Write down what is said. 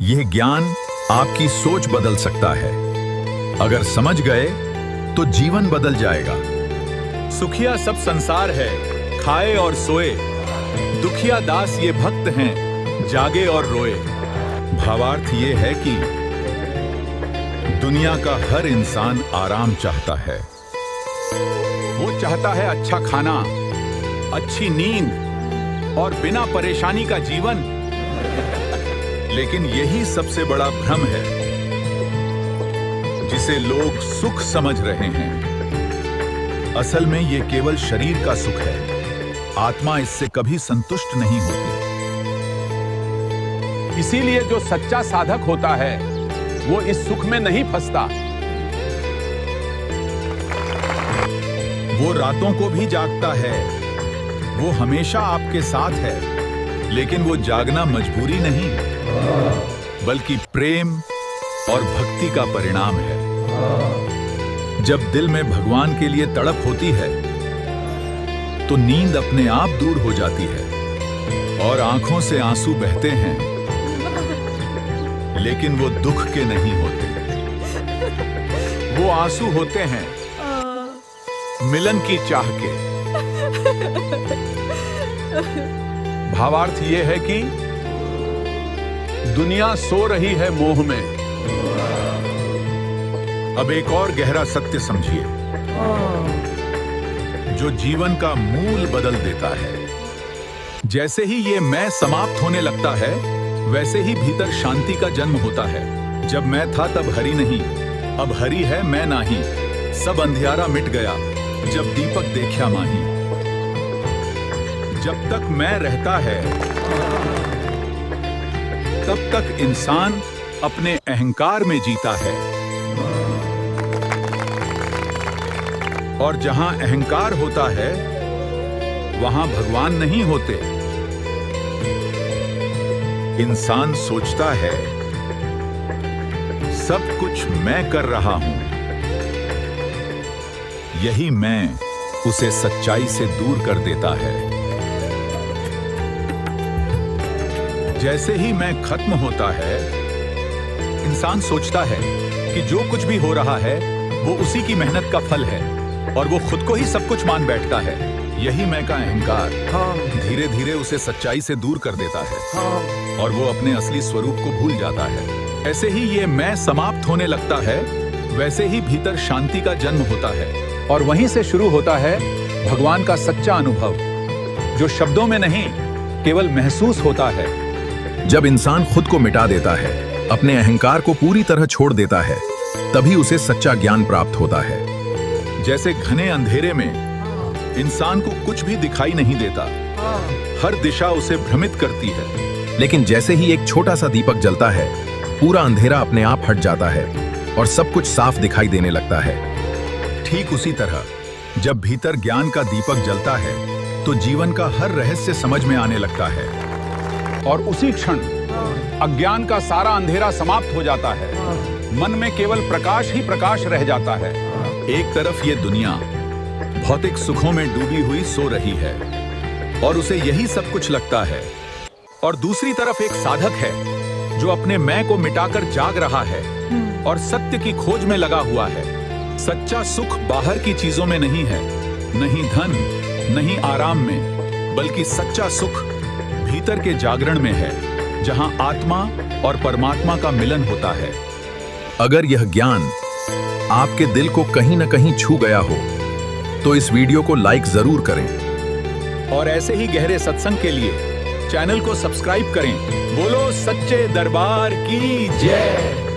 यह ज्ञान आपकी सोच बदल सकता है। अगर समझ गए तो जीवन बदल जाएगा। सुखिया सब संसार है, खाए और सोए। दुखिया दास ये भक्त हैं, जागे और रोए। भावार्थ ये है कि दुनिया का हर इंसान आराम चाहता है। वो चाहता है अच्छा खाना, अच्छी नींद और बिना परेशानी का जीवन। लेकिन यही सबसे बड़ा भ्रम है जिसे लोग सुख समझ रहे हैं। असल में ये केवल शरीर का सुख है। आत्मा इससे कभी संतुष्ट नहीं होती। इसीलिए जो सच्चा साधक होता है वो इस सुख में नहीं फंसता। वो रातों को भी जागता है। वो हमेशा आपके साथ है। लेकिन वो जागना मजबूरी नहीं, बल्कि प्रेम और भक्ति का परिणाम है। जब दिल में भगवान के लिए तड़प होती है तो नींद अपने आप दूर हो जाती है और आंखों से आंसू बहते हैं, लेकिन वो दुख के नहीं होते। वो आंसू होते हैं मिलन की चाह के। भावार्थ ये है कि दुनिया सो रही है मोह में। अब एक और गहरा सत्य समझिए जो जीवन का मूल बदल देता है। जैसे ही ये मैं समाप्त होने लगता है, वैसे ही भीतर शांति का जन्म होता है। जब मैं था तब हरि नहीं, अब हरि है मैं नाही। सब अंधियारा मिट गया जब दीपक देखा माही। जब तक मैं रहता है तब तक इंसान अपने अहंकार में जीता है, और जहां अहंकार होता है वहां भगवान नहीं होते। इंसान सोचता है सब कुछ मैं कर रहा हूं। यही मैं उसे सच्चाई से दूर कर देता है। जैसे ही मैं खत्म होता है, इंसान सोचता है कि जो कुछ भी हो रहा है वो उसी की मेहनत का फल है, और वो खुद को ही सब कुछ मान बैठता है। यही मैं का अहंकार धीरे धीरे उसे सच्चाई से दूर कर देता है, और वो अपने असली स्वरूप को भूल जाता है। ऐसे ही ये मैं समाप्त होने लगता है, वैसे ही भीतर शांति का जन्म होता है, और वहीं से शुरू होता है भगवान का सच्चा अनुभव, जो शब्दों में नहीं केवल महसूस होता है। जब इंसान खुद को मिटा देता है, अपने अहंकार को पूरी तरह छोड़ देता है, तभी उसे सच्चा ज्ञान प्राप्त होता है। जैसे घने अंधेरे में इंसान को कुछ भी दिखाई नहीं देता, हर दिशा उसे भ्रमित करती है। लेकिन जैसे ही एक छोटा सा दीपक जलता है, पूरा अंधेरा अपने आप हट जाता है और सब कुछ साफ दिखाई देने लगता है। ठीक उसी तरह जब भीतर ज्ञान का दीपक जलता है तो जीवन का हर रहस्य समझ में आने लगता है, और उसी क्षण अज्ञान का सारा अंधेरा समाप्त हो जाता है। मन में केवल प्रकाश ही प्रकाश रह जाता है। एक तरफ ये दुनिया भौतिक सुखों में डूबी हुई सो रही है और उसे यही सब कुछ लगता है, और दूसरी तरफ एक साधक है जो अपने मैं को मिटाकर जाग रहा है और सत्य की खोज में लगा हुआ है। सच्चा सुख बाहर की चीजों में नहीं है, नहीं धन, नहीं आराम में, बल्कि सच्चा सुख भीतर के जागरण में है, जहां आत्मा और परमात्मा का मिलन होता है। अगर यह ज्ञान आपके दिल को कहीं न कहीं छू गया हो तो इस वीडियो को लाइक जरूर करें, और ऐसे ही गहरे सत्संग के लिए चैनल को सब्सक्राइब करें। बोलो सच्चे दरबार की जय।